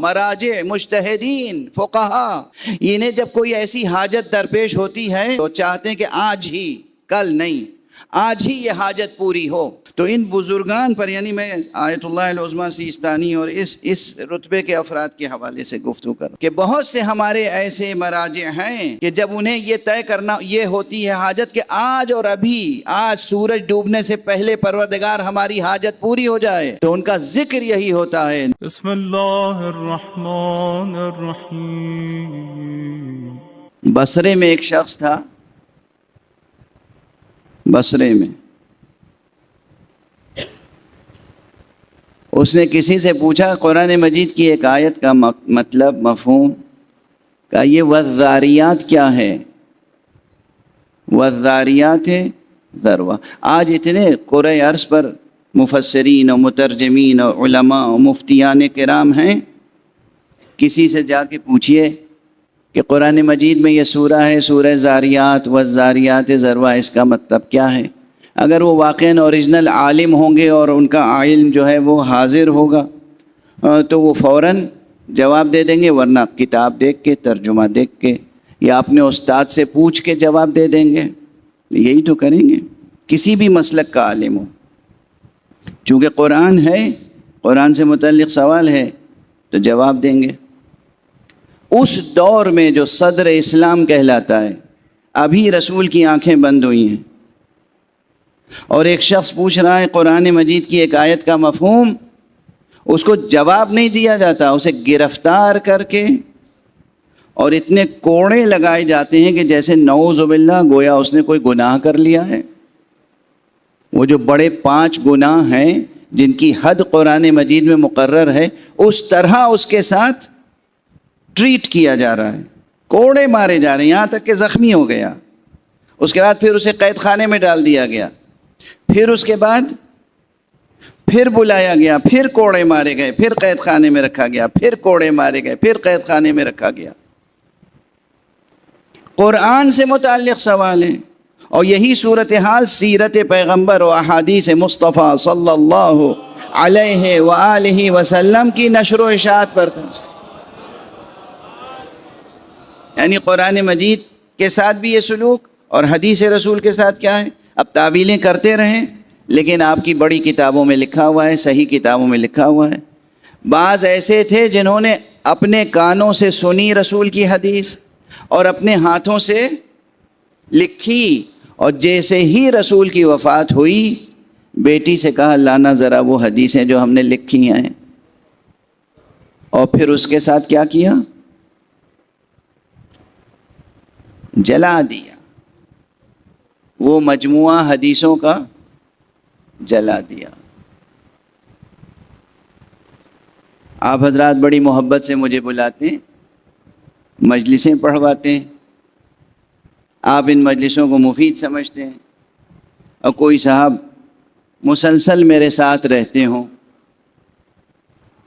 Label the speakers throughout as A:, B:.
A: مراجع مجتہدین فقہا، انہیں جب کوئی ایسی حاجت درپیش ہوتی ہے تو چاہتے ہیں کہ آج ہی، کل نہیں، آج ہی یہ حاجت پوری ہو۔ تو ان بزرگان پر، یعنی میں آیت اللہ العظمیٰ سیستانی اور اس رتبے کے افراد کے حوالے سے گفتگو کر کہ بہت سے ہمارے ایسے مراجع ہیں کہ جب انہیں یہ طے کرنا یہ ہوتی ہے حاجت کہ آج اور ابھی، آج سورج ڈوبنے سے پہلے پروردگار ہماری حاجت پوری ہو جائے، تو ان کا ذکر یہی ہوتا ہے۔
B: بسم اللہ الرحمن الرحیم۔
A: بصرے میں ایک شخص تھا، بصرے میں اس نے کسی سے پوچھا قرآن مجید کی ایک آیت کا مطلب، مفہوم، کہ یہ والذاریات کیا ہے؟ والذاریات ہے ذروا۔ آج اتنے قرۂ ارض پر مفسرین و مترجمین و علماء و مفتیان کرام ہیں، کسی سے جا کے پوچھئے کہ قرآن مجید میں یہ سورہ ہے، سورہ زاریات، والذاریات ذروا، اس کا مطلب کیا ہے؟ اگر وہ واقعاً اوریجنل عالم ہوں گے اور ان کا علم جو ہے وہ حاضر ہوگا تو وہ فوراً جواب دے دیں گے، ورنہ کتاب دیکھ کے، ترجمہ دیکھ کے، یا اپنے استاد سے پوچھ کے جواب دے دیں گے۔ یہی تو کریں گے کسی بھی مسلک کا عالم ہو، چونکہ قرآن ہے، قرآن سے متعلق سوال ہے تو جواب دیں گے۔ اس دور میں جو صدر اسلام کہلاتا ہے، ابھی رسول کی آنکھیں بند ہوئی ہیں اور ایک شخص پوچھ رہا ہے قرآن مجید کی ایک آیت کا مفہوم، اس کو جواب نہیں دیا جاتا، اسے گرفتار کر کے اور اتنے کوڑے لگائے جاتے ہیں کہ جیسے نعوذ باللہ گویا اس نے کوئی گناہ کر لیا ہے۔ وہ جو بڑے 5 گناہ ہیں جن کی حد قرآن مجید میں مقرر ہے، اس طرح اس کے ساتھ ٹریٹ کیا جا رہا ہے، کوڑے مارے جا رہے ہیں، یہاں تک کہ زخمی ہو گیا۔ اس کے بعد پھر اسے قید خانے میں ڈال دیا گیا، پھر اس کے بعد پھر بلایا گیا، پھر کوڑے مارے گئے، پھر قید خانے میں رکھا گیا، پھر کوڑے مارے گئے، پھر قید خانے میں رکھا گیا۔ قرآن سے متعلق سوال ہے، اور یہی صورتحال سیرت پیغمبر و احادیث مصطفیٰ صلی اللہ علیہ وآلہ وسلم کی نشر و اشاعت پر تھا۔ یعنی قرآن مجید کے ساتھ بھی یہ سلوک اور حدیث رسول کے ساتھ کیا ہے؟ اب تعویلیں کرتے رہیں، لیکن آپ کی بڑی کتابوں میں لکھا ہوا ہے، صحیح کتابوں میں لکھا ہوا ہے۔ بعض ایسے تھے جنہوں نے اپنے کانوں سے سنی رسول کی حدیث اور اپنے ہاتھوں سے لکھی، اور جیسے ہی رسول کی وفات ہوئی بیٹی سے کہا لانا ذرا وہ حدیثیں جو ہم نے لکھی ہیں، اور پھر اس کے ساتھ کیا کیا؟ جلا دیا، وہ مجموعہ حدیثوں کا جلا دیا۔ آپ حضرات بڑی محبت سے مجھے بلاتے ہیں، مجلسیں پڑھواتے ہیں، آپ ان مجلسوں کو مفید سمجھتے ہیں، اور کوئی صاحب مسلسل میرے ساتھ رہتے ہوں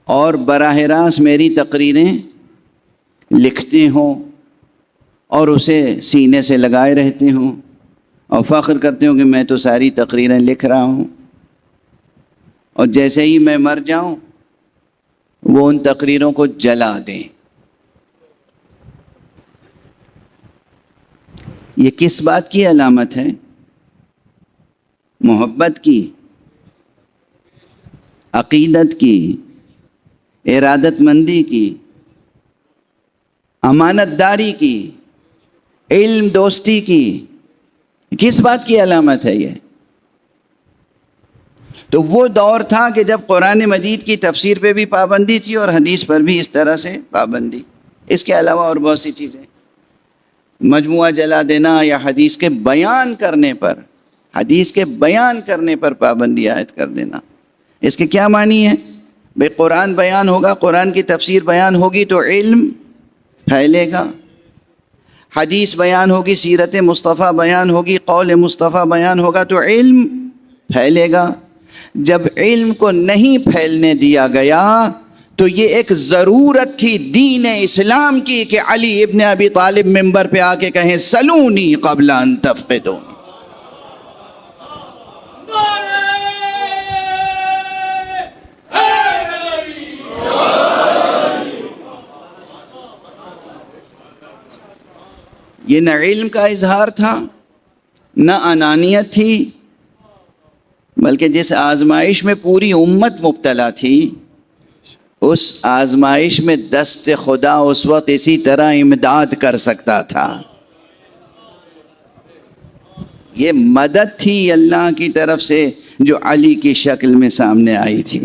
A: اور براہ راست میری تقریریں لکھتے ہوں اور اسے سینے سے لگائے رہتے ہوں اور فخر کرتے ہوں کہ میں تو ساری تقریریں لکھ رہا ہوں، اور جیسے ہی میں مر جاؤں وہ ان تقریروں کو جلا دیں۔ یہ کس بات کی علامت ہے؟ محبت کی، عقیدت کی، ارادت مندی کی، امانت داری کی، علم دوستی کی، کس بات کی علامت ہے یہ؟ تو وہ دور تھا کہ جب قرآن مجید کی تفسیر پہ بھی پابندی تھی اور حدیث پر بھی اس طرح سے پابندی، اس کے علاوہ اور بہت سی چیزیں، مجموعہ جلا دینا یا حدیث کے بیان کرنے پر، حدیث کے بیان کرنے پر پابندی عائد کر دینا۔ اس کے کیا معنی ہے؟ بھئی قرآن بیان ہوگا، قرآن کی تفسیر بیان ہوگی تو علم پھیلے گا، حدیث بیان ہوگی، سیرت مصطفیٰ بیان ہوگی، قول مصطفیٰ بیان ہوگا تو علم پھیلے گا۔ جب علم کو نہیں پھیلنے دیا گیا تو یہ ایک ضرورت تھی دین اسلام کی کہ علی ابن ابی طالب منبر پہ آ کے کہیں سلونی قبل ان تفقدونی۔ یہ نہ علم کا اظہار تھا، نہ انانیت تھی، بلکہ جس آزمائش میں پوری امت مبتلا تھی، اس آزمائش میں دست خدا اس وقت اسی طرح امداد کر سکتا تھا۔ یہ مدد تھی اللہ کی طرف سے جو علی کی شکل میں سامنے آئی تھی۔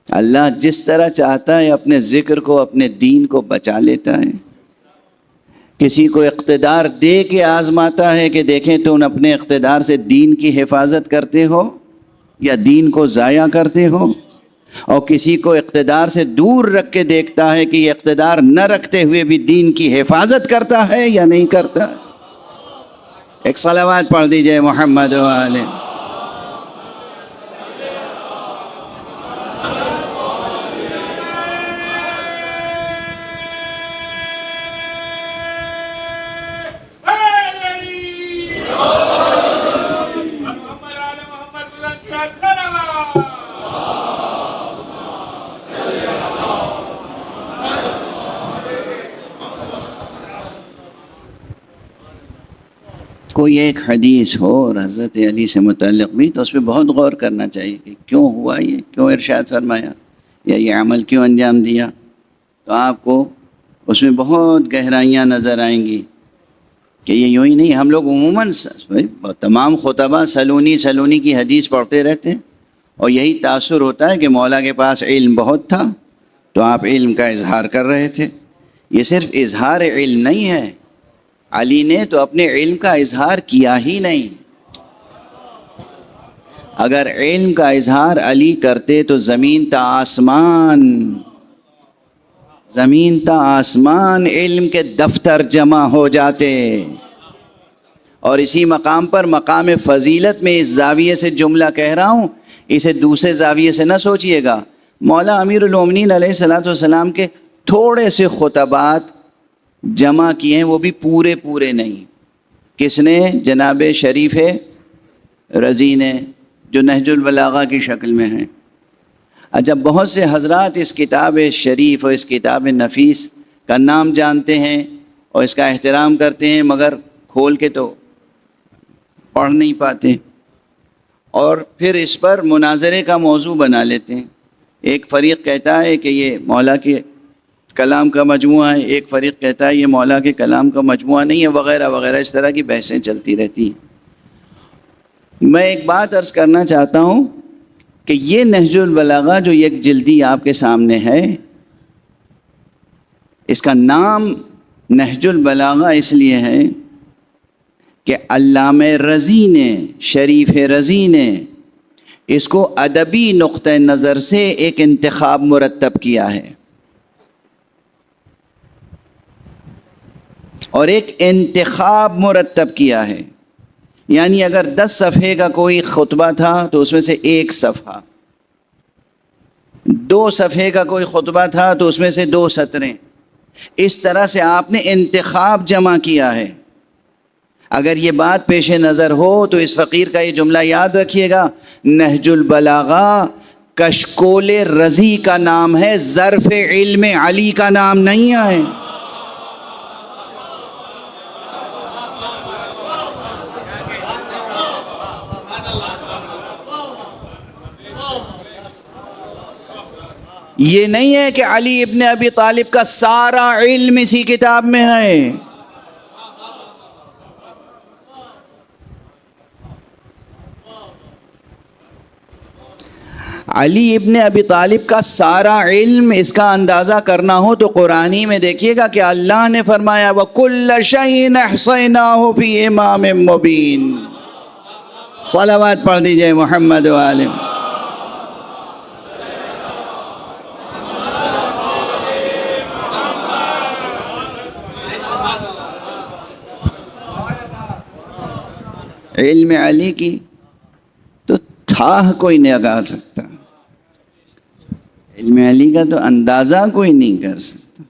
A: اللہ جس طرح چاہتا ہے اپنے ذکر کو، اپنے دین کو بچا لیتا ہے۔ کسی کو اقتدار دے کے آزماتا ہے کہ دیکھیں تم اپنے اقتدار سے دین کی حفاظت کرتے ہو یا دین کو ضائع کرتے ہو، اور کسی کو اقتدار سے دور رکھ کے دیکھتا ہے کہ یہ اقتدار نہ رکھتے ہوئے بھی دین کی حفاظت کرتا ہے یا نہیں کرتا۔ ایک صلوات پڑھ دیجئے محمد و آلہ۔ کوئی ایک حدیث ہو اور حضرت علی سے متعلق بھی تو اس پہ بہت غور کرنا چاہیے کہ کیوں ہوا یہ، کیوں ارشاد فرمایا یا یہ عمل کیوں انجام دیا، تو آپ کو اس میں بہت گہرائیاں نظر آئیں گی کہ یہ یوں ہی نہیں۔ ہم لوگ عموماً تمام خطبہ سلونی کی حدیث پڑھتے رہتے ہیں اور یہی تاثر ہوتا ہے کہ مولا کے پاس علم بہت تھا تو آپ علم کا اظہار کر رہے تھے۔ یہ صرف اظہار علم نہیں ہے، علی نے تو اپنے علم کا اظہار کیا ہی نہیں۔ اگر علم کا اظہار علی کرتے تو زمین تا آسمان علم کے دفتر جمع ہو جاتے۔ اور اسی مقام پر مقام فضیلت میں اس زاویے سے جملہ کہہ رہا ہوں، اسے دوسرے زاویے سے نہ سوچئے گا۔ مولا امیر المومنین علیہ السلام کے تھوڑے سے خطبات جمع کیے ہیں، وہ بھی پورے نہیں۔ کس نے؟ جناب شریف رضی نے، جو نہج البلاغہ کی شکل میں ہیں۔ جب بہت سے حضرات اس کتاب شریف اور اس کتاب نفیس کا نام جانتے ہیں اور اس کا احترام کرتے ہیں، مگر کھول کے تو پڑھ نہیں پاتے اور پھر اس پر مناظرے کا موضوع بنا لیتے ہیں۔ ایک فریق کہتا ہے کہ یہ مولا کے کلام کا مجموعہ ہے، ایک فریق کہتا ہے یہ مولا کے کلام کا مجموعہ نہیں ہے، وغیرہ وغیرہ، اس طرح کی بحثیں چلتی رہتی ہیں۔ میں ایک بات عرض کرنا چاہتا ہوں کہ یہ نہج البلاغہ جو یک جلدی آپ کے سامنے ہے، اس کا نام نہج البلاغہ اس لیے ہے کہ علامہ رضی نے، شریف رضی نے اس کو ادبی نقطہ نظر سے ایک انتخاب مرتب کیا ہے، اور ایک انتخاب مرتب کیا ہے۔ یعنی اگر 10 صفحے کا کوئی خطبہ تھا تو اس میں سے 1 صفحہ، 2 صفحے کا کوئی خطبہ تھا تو اس میں سے 2 سطریں، اس طرح سے آپ نے انتخاب جمع کیا ہے۔ اگر یہ بات پیش نظر ہو تو اس فقیر کا یہ جملہ یاد رکھیے گا، نہج البلاغہ کشکول رضی کا نام ہے، ظرف علم علی کا نام نہیں ہے۔ یہ نہیں ہے کہ علی ابن ابی طالب کا سارا علم اسی کتاب میں ہے۔ علی ابن ابی طالب کا سارا علم، اس کا اندازہ کرنا ہو تو قرآنی میں دیکھیے گا کہ اللہ نے فرمایا وَكُلَّ شَيْءٍ أَحْصَيْنَاهُ فِي إِمَامٍ مُبِينٍ۔ صلوات پڑھ دیجئے محمد و آلہ۔ علم علی کی تو تھا کوئی نہیں لگا سکتا، علم علی کا تو اندازہ کوئی نہیں کر سکتا۔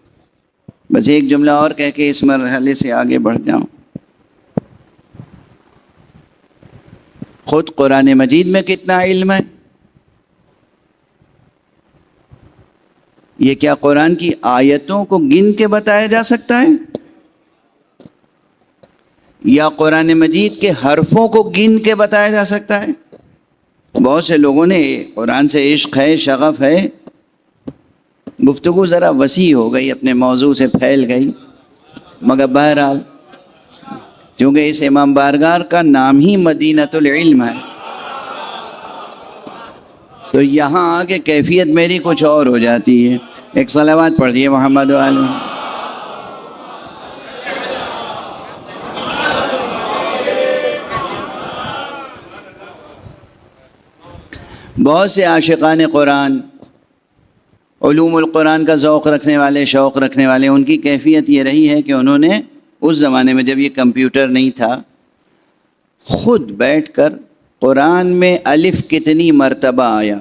A: بس ایک جملہ اور کہہ کے اس مرحلے سے آگے بڑھ جاؤں۔ خود قرآن مجید میں کتنا علم ہے؟ یہ کیا قرآن کی آیتوں کو گن کے بتایا جا سکتا ہے؟ یا قرآن مجید کے حرفوں کو گن کے بتایا جا سکتا ہے؟ بہت سے لوگوں نے قرآن سے عشق ہے، شغف ہے، گفتگو ذرا وسیع ہو گئی، اپنے موضوع سے پھیل گئی، مگر بہرحال چونکہ اس امام بارگاہ کا نام ہی مدینۃ العلم ہے، تو یہاں آ کے کیفیت میری کچھ اور ہو جاتی ہے۔ ایک صلوات پڑھ دیے محمد والے۔ بہت سے عاشقان قرآن، علوم القرآن کا ذوق رکھنے والے، شوق رکھنے والے، ان کی کیفیت یہ رہی ہے کہ انہوں نے اس زمانے میں جب یہ کمپیوٹر نہیں تھا، خود بیٹھ کر قرآن میں الف کتنی مرتبہ آیا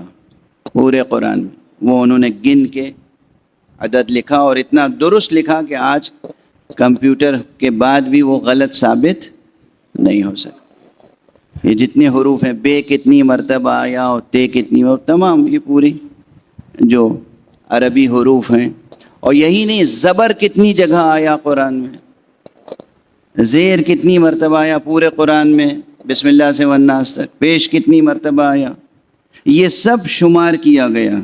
A: پورے قرآن میں، وہ انہوں نے گن کے عدد لکھا، اور اتنا درست لکھا کہ آج کمپیوٹر کے بعد بھی وہ غلط ثابت نہیں ہو سکتا۔ یہ جتنے حروف ہیں، بے کتنی مرتبہ آیا اور تے کتنی، اور تمام یہ پوری جو عربی حروف ہیں، اور یہی نہیں، زبر کتنی جگہ آیا قرآن میں، زیر کتنی مرتبہ آیا پورے قرآن میں، بسم اللہ سے والناس تک، پیش کتنی مرتبہ آیا، یہ سب شمار کیا گیا۔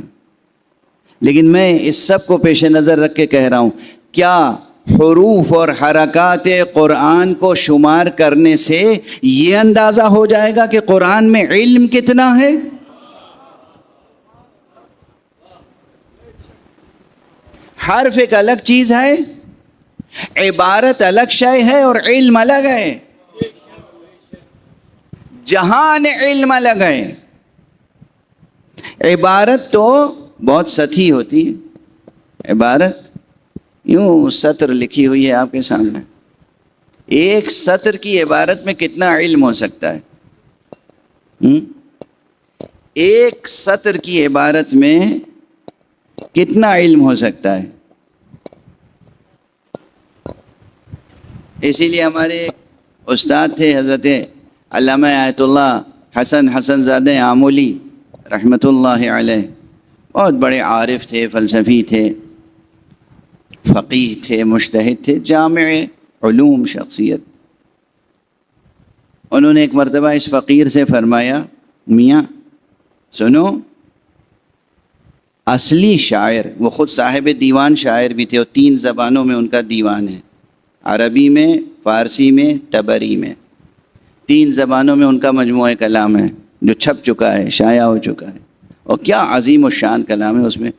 A: لیکن میں اس سب کو پیش نظر رکھ کے کہہ رہا ہوں، کیا حروف اور حرکات قرآن کو شمار کرنے سے یہ اندازہ ہو جائے گا کہ قرآن میں علم کتنا ہے؟ حرف ایک الگ چیز ہے، عبارت الگ شے ہے، اور علم الگ ہے، جہان علم الگ ہے۔ عبارت تو بہت سطحی ہوتی ہے، عبارت یوں سطر لکھی ہوئی ہے آپ کے سامنے، ایک سطر کی عبارت میں کتنا علم ہو سکتا ہے؟ ایک سطر کی عبارت میں کتنا علم ہو سکتا ہے؟ اسی لیے ہمارے ایک استاد تھے حضرت علامہ آیت اللہ حسن زادہ آمولی رحمۃ اللہ علیہ، بہت بڑے عارف تھے، فلسفی تھے، فقیہ تھے، مجتہد تھے، جامع علوم شخصیت۔ انہوں نے ایک مرتبہ اس فقیر سے فرمایا، میاں سنو، اصلی شاعر، وہ خود صاحب دیوان شاعر بھی تھے، اور 3 زبانوں میں ان کا دیوان ہے، عربی میں، فارسی میں، تبری میں، 3 زبانوں میں ان کا مجموعہ کلام ہے جو چھپ چکا ہے، شائع ہو چکا ہے، اور کیا عظیم الشان کلام ہے، اس میں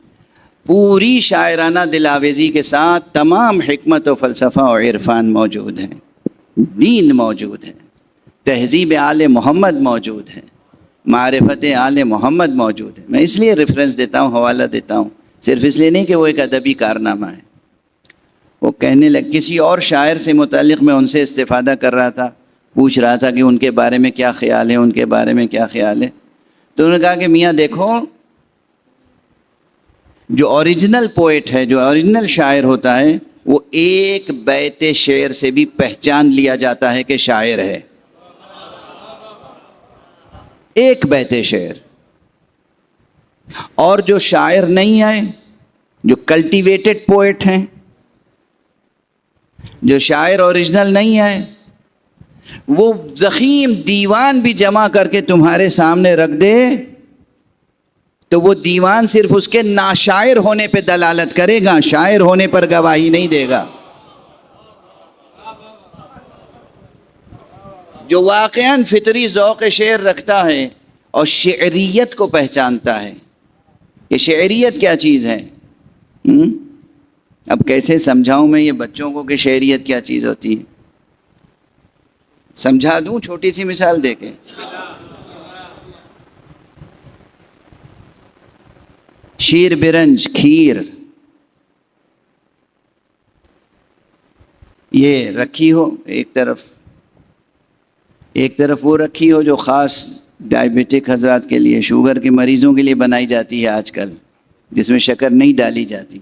A: پوری شاعرانہ دلاویزی کے ساتھ تمام حکمت و فلسفہ و عرفان موجود ہیں، دین موجود ہے، تہذیب آل محمد موجود ہے، معرفت آل محمد موجود ہے۔ میں اس لیے ریفرنس دیتا ہوں، حوالہ دیتا ہوں، صرف اس لیے نہیں کہ وہ ایک ادبی کارنامہ ہے۔ وہ کہنے لگ، کسی اور شاعر سے متعلق میں ان سے استفادہ کر رہا تھا، پوچھ رہا تھا کہ ان کے بارے میں کیا خیال ہے، ان کے بارے میں کیا خیال ہے، تو انہوں نے کہا کہ میاں دیکھو، جو اوریجنل پوئٹ ہے، جو اوریجنل شاعر ہوتا ہے، وہ ایک بیت شعر سے بھی پہچان لیا جاتا ہے کہ شاعر ہے، ایک بیت شعر۔ اور جو شاعر نہیں ہے، جو کلٹیویٹڈ پوئٹ ہیں، جو شاعر اوریجنل نہیں ہے، وہ ضخیم دیوان بھی جمع کر کے تمہارے سامنے رکھ دے تو وہ دیوان صرف اس کے ناشاعر ہونے پہ دلالت کرے گا، شاعر ہونے پر گواہی نہیں دے گا۔ جو واقعاً فطری ذوق شعر رکھتا ہے اور شعریت کو پہچانتا ہے کہ شعریت کیا چیز ہے۔ اب کیسے سمجھاؤں میں یہ بچوں کو کہ شعریت کیا چیز ہوتی ہے؟ سمجھا دوں چھوٹی سی مثال دے کے؟ شیر برنج، کھیر، یہ رکھی ہو ایک طرف وہ رکھی ہو جو خاص ڈائبیٹک حضرات کے لیے، شوگر کے مریضوں کے لیے بنائی جاتی ہے آج کل، جس میں شکر نہیں ڈالی جاتی،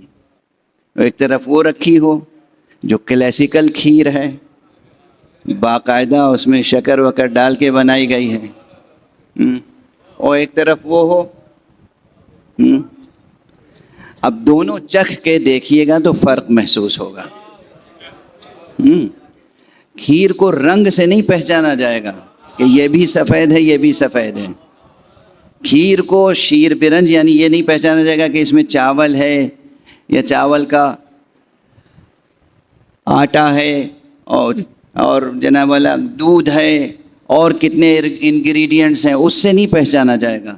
A: اور ایک طرف وہ رکھی ہو جو کلاسیکل کھیر ہے، باقاعدہ اس میں شکر وکر ڈال کے بنائی گئی ہے، اور ایک طرف وہ ہو۔ اب دونوں چکھ کے دیکھیے گا تو فرق محسوس ہوگا، کھیر کو رنگ سے نہیں پہچانا جائے گا کہ یہ بھی سفید ہے یہ بھی سفید ہے. کھیر کو شیر برنج یعنی یہ نہیں پہچانا جائے گا کہ اس میں چاول ہے یا چاول کا آٹا ہے اور جناب والا دودھ ہے اور کتنے انگریڈینٹس ہیں، اس سے نہیں پہچانا جائے گا.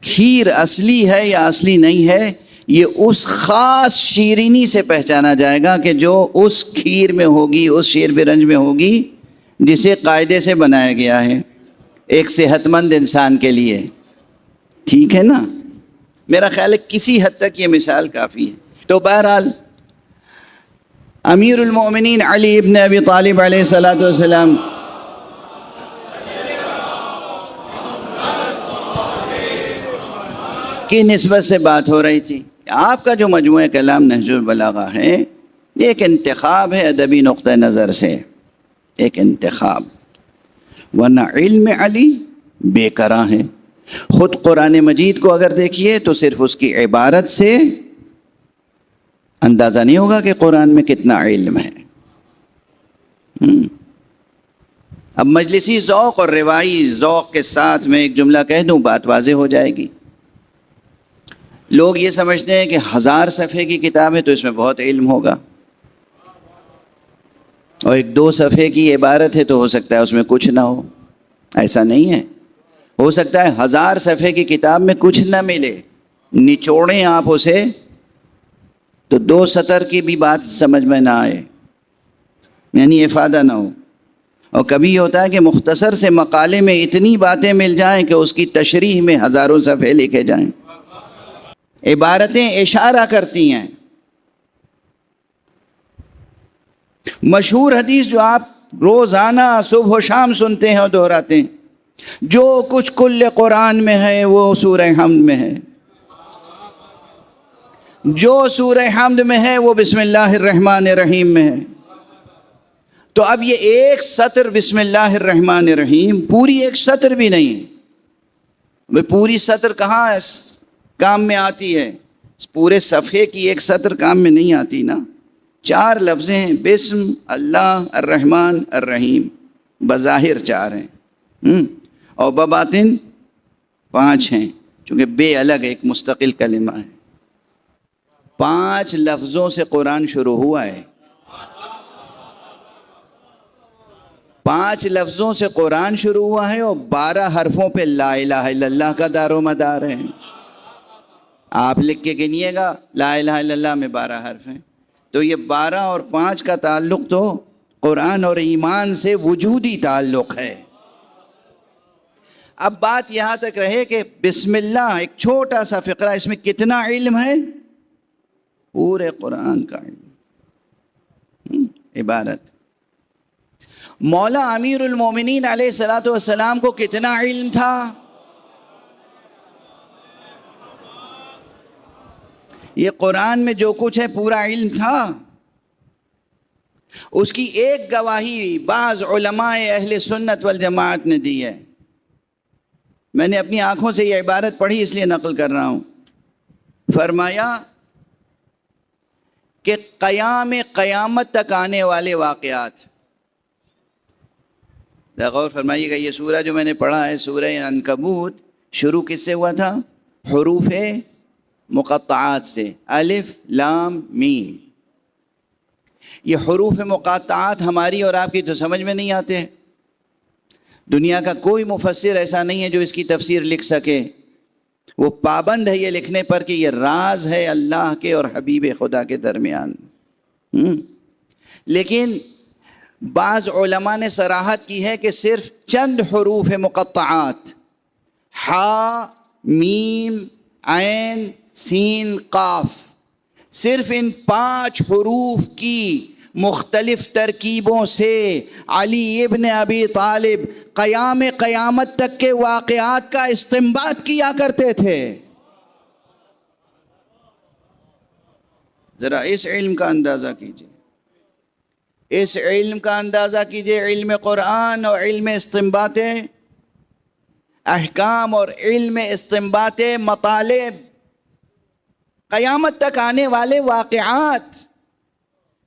A: کھیر اصلی ہے یا اصلی نہیں ہے یہ اس خاص شیرینی سے پہچانا جائے گا کہ جو اس کھیر میں ہوگی، اس شیر برنج میں ہوگی جسے قاعدے سے بنایا گیا ہے ایک صحت مند انسان کے لیے. ٹھیک ہے نا؟ میرا خیال ہے کسی حد تک یہ مثال کافی ہے. تو بہرحال امیر المومنین علی ابن ابی طالب علیہ الصلاۃ والسلام کی نسبت سے بات ہو رہی تھی. آپ کا جو مجموعہ کلام نہج البلاغہ ہے یہ ایک انتخاب ہے ادبی نقطہ نظر سے، ایک انتخاب، ورنہ علم علی بے کرا ہے. خود قرآن مجید کو اگر دیکھیے تو صرف اس کی عبارت سے اندازہ نہیں ہوگا کہ قرآن میں کتنا علم ہے. اب مجلسی ذوق اور روایی ذوق کے ساتھ میں ایک جملہ کہہ دوں، بات واضح ہو جائے گی. لوگ یہ سمجھتے ہیں کہ 1000 صفحے کی کتاب ہے تو اس میں بہت علم ہوگا، اور ایک 2 صفحے کی عبارت ہے تو ہو سکتا ہے اس میں کچھ نہ ہو. ایسا نہیں ہے. ہو سکتا ہے 1000 صفحے کی کتاب میں کچھ نہ ملے، نچوڑیں آپ اسے تو 2 سطر کی بھی بات سمجھ میں نہ آئے، یعنی افادہ نہ ہو. اور کبھی یہ ہوتا ہے کہ مختصر سے مقالے میں اتنی باتیں مل جائیں کہ اس کی تشریح میں ہزاروں صفحے لکھے جائیں. عبارتیں اشارہ کرتی ہیں. مشہور حدیث جو آپ روزانہ صبح و شام سنتے ہیں اور دہراتے ہیں، جو کچھ کل قرآن میں ہے وہ سورہ حمد میں ہے، جو سورہ حمد میں ہے وہ بسم اللہ الرحمن الرحیم میں ہے. تو اب یہ ایک سطر بسم اللہ الرحمن الرحیم پوری ایک سطر بھی نہیں ہے. پوری سطر کہاں کام میں آتی ہے؟ پورے صفحے کی ایک سطر کام میں نہیں آتی نا. 4 لفظیں ہیں، بسم اللہ الرحمن الرحیم، بظاہر 4 ہیں اور بباطن 5 ہیں، چونکہ بے الگ ایک مستقل کلمہ ہے. 5 لفظوں سے قرآن شروع ہوا ہے. 5 لفظوں سے قرآن شروع ہوا ہے اور 12 حرفوں پہ لا الہ الا اللہ کا دار و مدار ہے. آپ لکھ کے گنیے گا، لا الہ الا اللہ میں 12 حرف ہیں. تو یہ 12 اور 5 کا تعلق تو قرآن اور ایمان سے وجودی تعلق ہے. اب بات یہاں تک رہے کہ بسم اللہ ایک چھوٹا سا فقرہ، اس میں کتنا علم ہے؟ پورے قرآن کا علم. عبارت. مولا امیر المومنین علیہ الصلاۃ والسلام کو کتنا علم تھا؟ یہ قرآن میں جو کچھ ہے پورا علم تھا. اس کی ایک گواہی بعض علماء اہل سنت والجماعت نے دی ہے. میں نے اپنی آنکھوں سے یہ عبارت پڑھی اس لیے نقل کر رہا ہوں. فرمایا کہ قیامت تک آنے والے واقعات، غور فرمائیے گا. یہ سورہ جو میں نے پڑھا ہے سورہ عنکبوت، شروع کس سے ہوا تھا؟ حروف مقطعات سے، الف لام میم. یہ حروف مقطعات ہماری اور آپ کی تو سمجھ میں نہیں آتے. دنیا کا کوئی مفسر ایسا نہیں ہے جو اس کی تفسیر لکھ سکے. وہ پابند ہے یہ لکھنے پر کہ یہ راز ہے اللہ کے اور حبیب خدا کے درمیان. لیکن بعض علماء نے صراحت کی ہے کہ صرف چند حروف مقطعات، حا میم عین سین قاف، صرف ان 5 حروف کی مختلف ترکیبوں سے علی ابن ابی طالب قیامت تک کے واقعات کا استنباط کیا کرتے تھے. ذرا اس علم کا اندازہ کیجئے، اس علم کا اندازہ کیجئے. علم قرآن اور علم استنباط احکام اور علم استنباط مطالب، قیامت تک آنے والے واقعات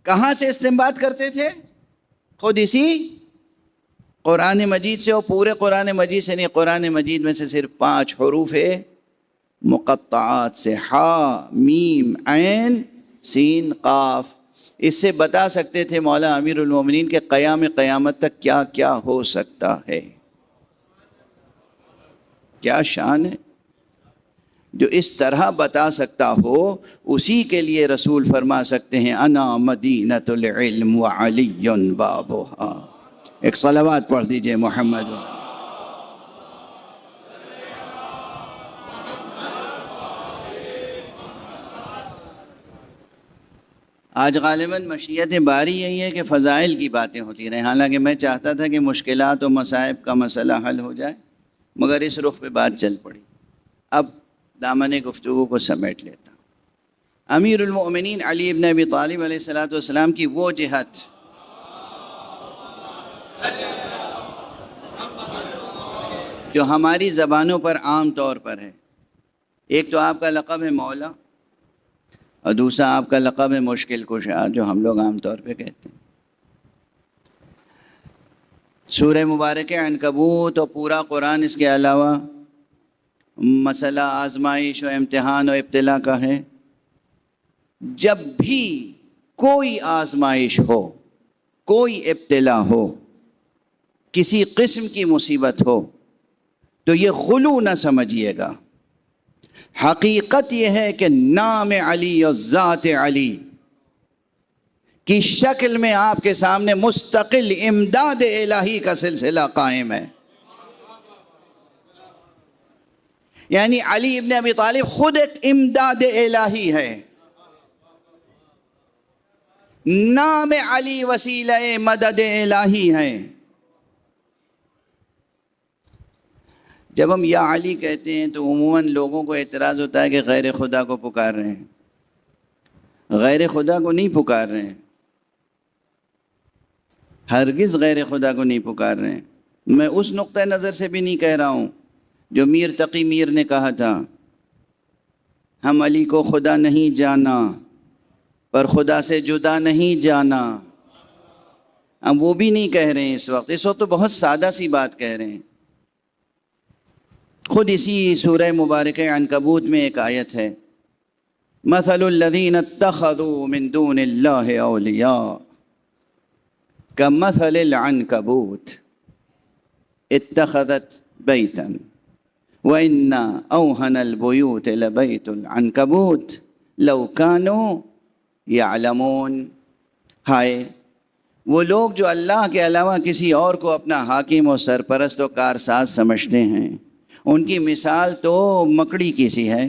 A: کہاں سے استنباط کرتے تھے؟ خود اسی قرآن مجید سے، اور پورے قرآن مجید سے نہیں، قرآن مجید میں سے صرف 5 حروف مقطعات سے، حا میم عین سین قاف، اس سے بتا سکتے تھے مولا امیر المومنین کے قیامت تک کیا کیا ہو سکتا ہے۔ کیا شان ہے! جو اس طرح بتا سکتا ہو اسی کے لیے رسول فرما سکتے ہیں انا مدینۃ العلم وعلی بابھا۔ ایک صلوات پڑھ دیجئے محمد۔ آج غالباً مشیت باری یہی ہے کہ فضائل کی باتیں ہوتی رہیں، حالانکہ میں چاہتا تھا کہ مشکلات و مصائب کا مسئلہ حل ہو جائے، مگر اس رخ پہ بات چل پڑی۔ اب دامن گفتگو کو سمیٹ لیتا ہوں۔ امیر المؤمنین علی ابن ابی طالب علیہ السلام کی وہ جہت جو ہماری زبانوں پر عام طور پر ہے، ایک تو آپ کا لقب ہے مولا، اور دوسرا آپ کا لقب ہے مشکل کشا، جو ہم لوگ عام طور پہ کہتے ہیں۔ سورہ مبارک عنکبوت اور پورا قرآن اس کے علاوہ مسئلہ آزمائش و امتحان و ابتلا کا ہے۔ جب بھی کوئی آزمائش ہو، کوئی ابتلا ہو، کسی قسم کی مصیبت ہو، تو یہ غلو نہ سمجھیے گا۔ حقیقت یہ ہے کہ نام علی اور ذات علی کی شکل میں آپ کے سامنے مستقل امداد الہی کا سلسلہ قائم ہے۔ یعنی علی ابن ابی طالب خود ایک امداد الہی ہے۔ نام علی وسیلہ مدد الہی ہے۔ جب ہم یا علی کہتے ہیں تو عموماً لوگوں کو اعتراض ہوتا ہے کہ غیر خدا کو پکار رہے ہیں۔ غیر خدا کو نہیں پکار رہے ہیں، ہرگز غیر خدا کو نہیں پکار رہے ہیں۔ میں اس نقطہ نظر سے بھی نہیں کہہ رہا ہوں جو میر تقی میر نے کہا تھا، ہم علی کو خدا نہیں جانا پر خدا سے جدا نہیں جانا۔ ہم وہ بھی نہیں کہہ رہے ہیں اس وقت تو بہت سادہ سی بات کہہ رہے ہیں۔ خود اسی سورہ مبارک عنکبوت میں ایک آیت ہے، مثل الذین اتخذوا من دون اللہ اولیاء کمثل العنکبوت اتخذت بیتا وَإِنَّ أَوْهَنَ الْبُيُوتِ لَبَيْتُ الْعَنْكَبُوتِ لَوْ كَانُوا يَعْلَمُونَ۔ ہائے وہ لوگ جو اللہ کے علاوہ کسی اور کو اپنا حاکم و سرپرست و کارساز سمجھتے ہیں، ان کی مثال تو مکڑی کی سی ہے۔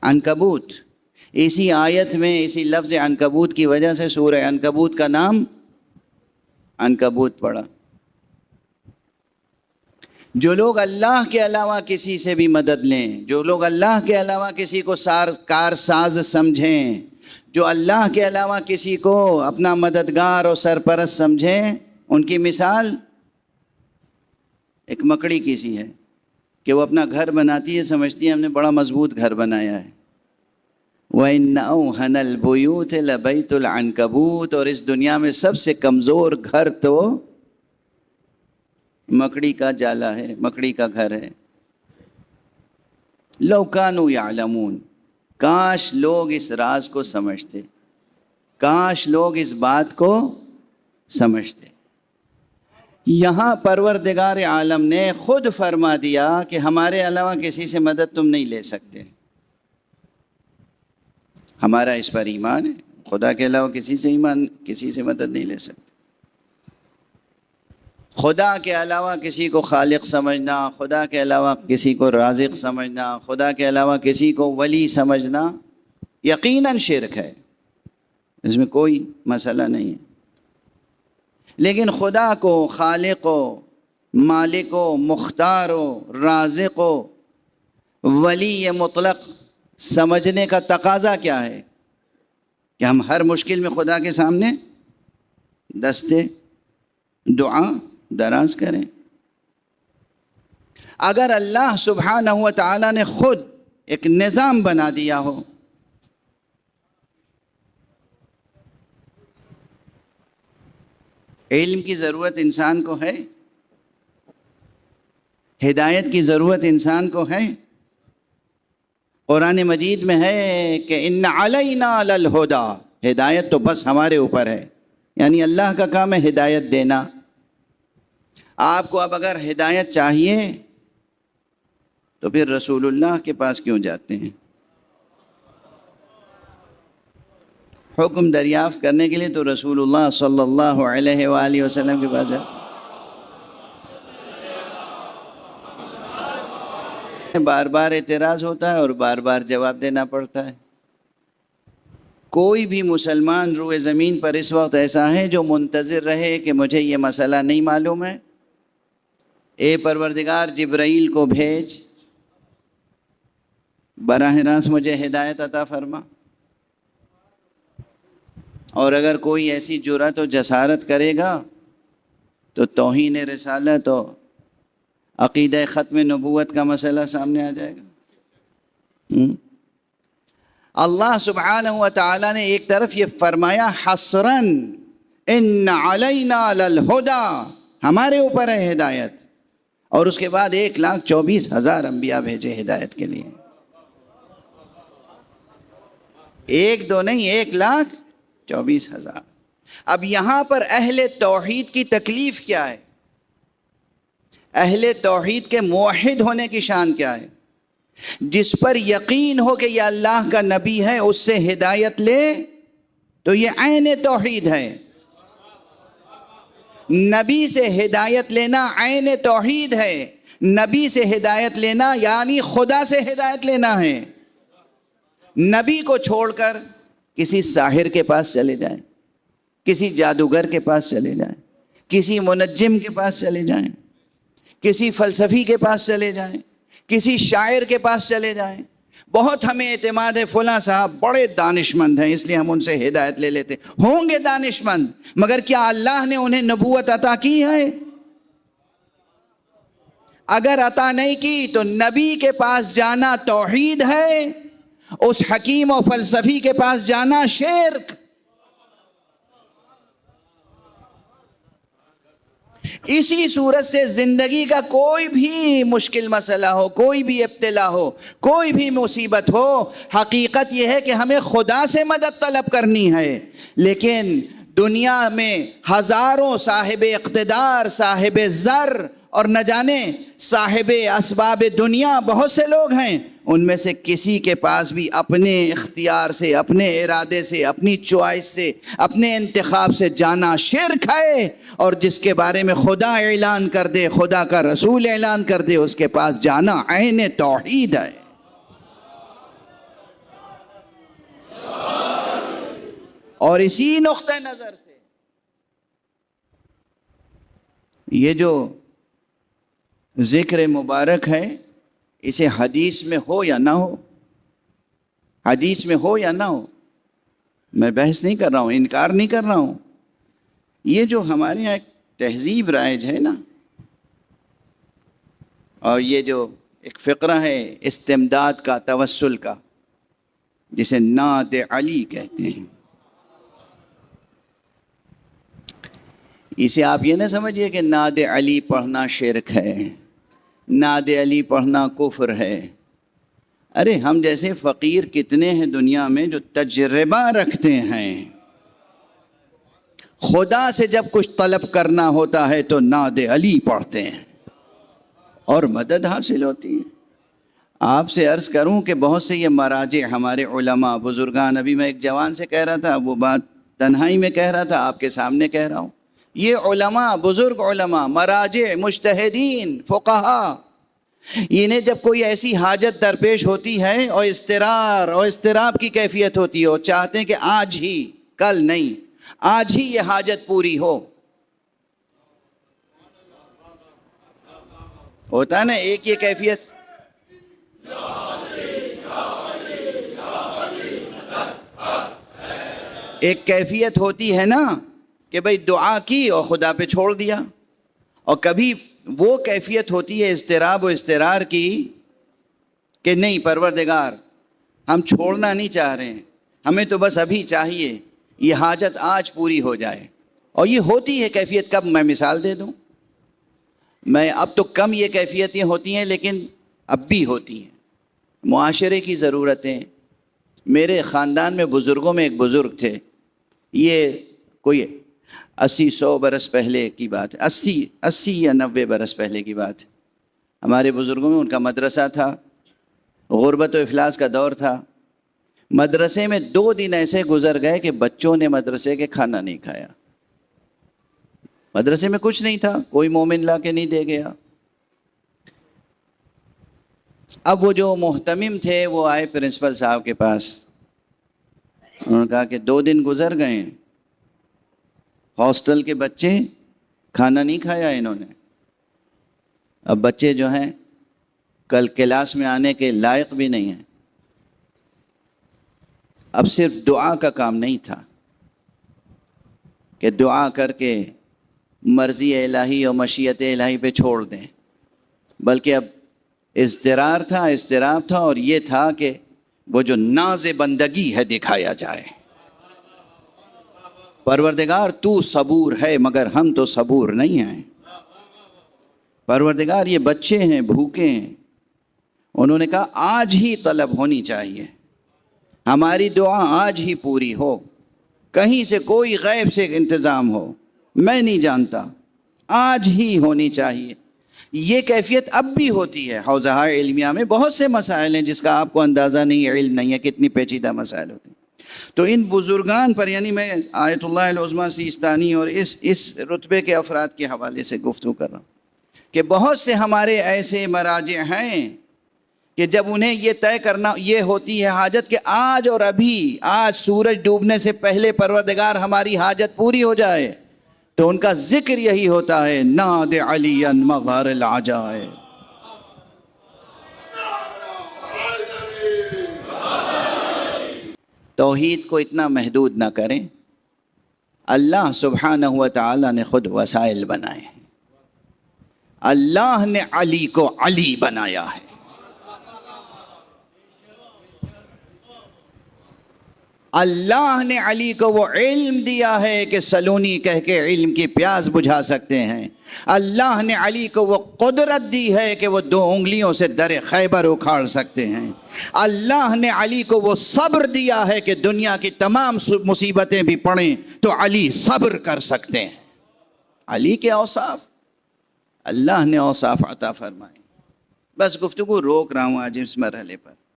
A: عنکبوت، اسی آیت میں اسی لفظ عنکبوت کی وجہ سے سورہ عنکبوت کا نام عنکبوت پڑا۔ جو لوگ اللہ کے علاوہ کسی سے بھی مدد لیں، جو لوگ اللہ کے علاوہ کسی کو کارساز سمجھیں، جو اللہ کے علاوہ کسی کو اپنا مددگار اور سرپرست سمجھیں، ان کی مثال ایک مکڑی کی سی ہے کہ وہ اپنا گھر بناتی ہے، سمجھتی ہے ہم نے بڑا مضبوط گھر بنایا ہے۔ وَإِنَّ أَوْهَنَ الْبُيُوتِ لَبَيْتُ الْعَنْكَبُوتِ، اور اس دنیا میں سب سے کمزور گھر تو مکڑی کا جالا ہے، مکڑی کا گھر ہے۔ لَوْ كَانُوا يَعْلَمُونَ، کاش لوگ اس راز کو سمجھتے، کاش لوگ اس بات کو سمجھتے۔ یہاں پروردگار عالم نے خود فرما دیا کہ ہمارے علاوہ کسی سے مدد تم نہیں لے سکتے۔ ہمارا اس پر ایمان ہے، خدا کے علاوہ کسی سے مدد نہیں لے سکتے۔ خدا کے علاوہ کسی کو خالق سمجھنا، خدا کے علاوہ کسی کو رازق سمجھنا، خدا کے علاوہ کسی کو ولی سمجھنا یقیناً شرک ہے، اس میں کوئی مسئلہ نہیں ہے۔ لیکن خدا کو خالق و مالک و مختار و رازق و ولی مطلق سمجھنے کا تقاضا کیا ہے کہ ہم ہر مشکل میں خدا کے سامنے دستے دعا دراز کریں۔ اگر اللہ سبحانہ و تعالیٰ نے خود ایک نظام بنا دیا ہو، علم کی ضرورت انسان کو ہے، ہدایت کی ضرورت انسان کو ہے۔ قرآن مجید میں ہے کہ ان علینا للہدی، ہدایت تو بس ہمارے اوپر ہے، یعنی اللہ کا کام ہے ہدایت دینا۔ آپ کو اب اگر ہدایت چاہیے تو پھر رسول اللہ کے پاس کیوں جاتے ہیں؟ حکم دریافت کرنے کے لیے تو رسول اللہ صلی اللہ علیہ وآلہ وسلم کے پاس جاتے ہیں۔ بار بار اعتراض ہوتا ہے اور بار بار جواب دینا پڑتا ہے۔ کوئی بھی مسلمان روئے زمین پر اس وقت ایسا ہے جو منتظر رہے کہ مجھے یہ مسئلہ نہیں معلوم ہے، اے پروردگار جبرائیل کو بھیج، براہ راست مجھے ہدایت عطا فرما۔ اور اگر کوئی ایسی جرأت و جسارت کرے گا تو توہین رسالت و عقیدہ ختم نبوت کا مسئلہ سامنے آ جائے گا۔ اللہ سبحانہ و تعالیٰ نے ایک طرف یہ فرمایا حسراً ان علینا للہدی، ہمارے اوپر ہے ہدایت، اور اس کے بعد 1,24,000 انبیاء بھیجے ہدایت کے لیے۔ ایک دو نہیں، 1,24,000۔ اب یہاں پر اہل توحید کی تکلیف کیا ہے؟ اہل توحید کے موحد ہونے کی شان کیا ہے؟ جس پر یقین ہو کہ یہ اللہ کا نبی ہے، اس سے ہدایت لے تو یہ عین توحید ہے۔ نبی سے ہدایت لینا عین توحید ہے۔ نبی سے ہدایت لینا یعنی خدا سے ہدایت لینا ہے۔ نبی کو چھوڑ کر کسی ساحر کے پاس چلے جائیں، کسی جادوگر کے پاس چلے جائیں، کسی منجم کے پاس چلے جائیں، کسی فلسفی کے پاس چلے جائیں، کسی شاعر کے پاس چلے جائیں، بہت ہمیں اعتماد ہے فلاں صاحب بڑے دانش مند ہیں اس لیے ہم ان سے ہدایت لے لیتے۔ ہوں گے دانش مند، مگر کیا اللہ نے انہیں نبوت عطا کی ہے؟ اگر عطا نہیں کی تو نبی کے پاس جانا توحید ہے، اس حکیم و فلسفی کے پاس جانا شرک۔ اسی صورت سے زندگی کا کوئی بھی مشکل مسئلہ ہو، کوئی بھی ابتلا ہو، کوئی بھی مصیبت ہو، حقیقت یہ ہے کہ ہمیں خدا سے مدد طلب کرنی ہے۔ لیکن دنیا میں ہزاروں صاحب اقتدار، صاحب زر اور نہ جانے صاحب اسباب دنیا بہت سے لوگ ہیں، ان میں سے کسی کے پاس بھی اپنے اختیار سے، اپنے ارادے سے، اپنی چوائس سے، اپنے انتخاب سے جانا شرک ہے۔ اور جس کے بارے میں خدا اعلان کر دے، خدا کا رسول اعلان کر دے، اس کے پاس جانا عین توحید ہے۔ اور اسی نقطہ نظر سے یہ جو ذکر مبارک ہے، اسے حدیث میں ہو یا نہ ہو، حدیث میں ہو یا نہ ہو، میں بحث نہیں کر رہا ہوں، انکار نہیں کر رہا ہوں، یہ جو ہمارے یہاں ایک تہذیب رائج ہے نا، اور یہ جو ایک فقرہ ہے استمداد کا، توسل کا، جسے نعت علی کہتے ہیں، اسے آپ یہ نہ سمجھیے کہ نعت علی پڑھنا شرک ہے، نعت علی پڑھنا کفر ہے۔ ارے ہم جیسے فقیر کتنے ہیں دنیا میں جو تجربہ رکھتے ہیں، خدا سے جب کچھ طلب کرنا ہوتا ہے تو نعت علی پڑھتے ہیں اور مدد حاصل ہوتی ہے۔ آپ سے عرض کروں کہ بہت سے یہ مراجع ہمارے علماء بزرگان، ابھی میں ایک جوان سے کہہ رہا تھا، وہ بات تنہائی میں کہہ رہا تھا، آپ کے سامنے کہہ رہا ہوں، یہ علماء، بزرگ علماء، مراجع، مجتہدین، فقہاء، انہیں جب کوئی ایسی حاجت درپیش ہوتی ہے اور اضطرار اور اضطراب کی کیفیت ہوتی ہے، اور چاہتے ہیں کہ آج ہی، کل نہیں، آج ہی یہ حاجت پوری ہو، ہوتا ہے نا ایک یہ کیفیت، ایک کیفیت ہوتی ہے نا کہ بھئی دعا کی اور خدا پہ چھوڑ دیا، اور کبھی وہ کیفیت ہوتی ہے اضطراب و اضطرار کی کہ نہیں پروردگار ہم چھوڑنا نہیں چاہ رہے ہیں، ہمیں تو بس ابھی چاہیے یہ حاجت آج پوری ہو جائے، اور یہ ہوتی ہے کیفیت. کب میں مثال دے دوں؟ میں اب تو کم یہ کیفیتیں ہوتی ہیں لیکن اب بھی ہوتی ہیں. معاشرے کی ضرورتیں. میرے خاندان میں بزرگوں میں ایک بزرگ تھے، یہ کوئی 80-100 برس پہلے کی بات ہے، 80 یا 90 برس پہلے کی بات ہے. ہمارے بزرگوں میں ان کا مدرسہ تھا، غربت و افلاس کا دور تھا. مدرسے میں 2 دن ایسے گزر گئے کہ بچوں نے مدرسے کے کھانا نہیں کھایا. مدرسے میں کچھ نہیں تھا، کوئی مومن لا کے نہیں دے گیا. اب وہ جو محتمم تھے وہ آئے پرنسپل صاحب کے پاس. انہوں نے کہا کہ 2 دن گزر گئے، ہاسٹل کے بچے کھانا نہیں کھایا انہوں نے. اب بچے جو ہیں کل کلاس میں آنے کے لائق بھی نہیں ہیں. اب صرف دعا کا کام نہیں تھا کہ دعا کر کے مرضی الہی اور مشیت الہی پہ چھوڑ دیں، بلکہ اب اضطرار تھا، اضطراب تھا، اور یہ تھا کہ وہ جو ناز بندگی ہے دکھایا جائے. پروردگار تو صبور ہے مگر ہم تو صبور نہیں ہیں. پروردگار یہ بچے ہیں بھوکے ہیں. انہوں نے کہا آج ہی طلب ہونی چاہیے، ہماری دعا آج ہی پوری ہو، کہیں سے کوئی غیب سے انتظام ہو میں نہیں جانتا، آج ہی ہونی چاہیے. یہ کیفیت اب بھی ہوتی ہے. حوزہ علمیہ میں بہت سے مسائل ہیں جس کا آپ کو اندازہ نہیں ہے، علم نہیں ہے، کتنی پیچیدہ مسائل ہوتے ہیں. تو ان بزرگان پر، یعنی میں آیت اللہ العظمیٰ سیستانی اور اس رتبے کے افراد کے حوالے سے گفتگو کر رہا ہوں کہ بہت سے ہمارے ایسے مراجع ہیں کہ جب انہیں یہ طے کرنا یہ ہوتی ہے حاجت کہ آج اور ابھی، آج سورج ڈوبنے سے پہلے پروردگار ہماری حاجت پوری ہو جائے، تو ان کا ذکر یہی ہوتا ہے ناد علی مظہر العجائب. توحید کو اتنا محدود نہ کریں. اللہ سبحانہ و تعالی نے خود وسائل بنائے ہیں. اللہ نے علی کو علی بنایا ہے. اللہ نے علی کو وہ علم دیا ہے کہ سلونی کہہ کے علم کی پیاس بجھا سکتے ہیں. اللہ نے علی کو وہ قدرت دی ہے کہ وہ 2 انگلیوں سے در خیبر اکھاڑ سکتے ہیں. اللہ نے علی کو وہ صبر دیا ہے کہ دنیا کی تمام مصیبتیں بھی پڑیں تو علی صبر کر سکتے ہیں. علی کے اوصاف، اللہ نے اوصاف عطا فرمائے. بس گفتگو روک رہا ہوں آج اس مرحلے پر.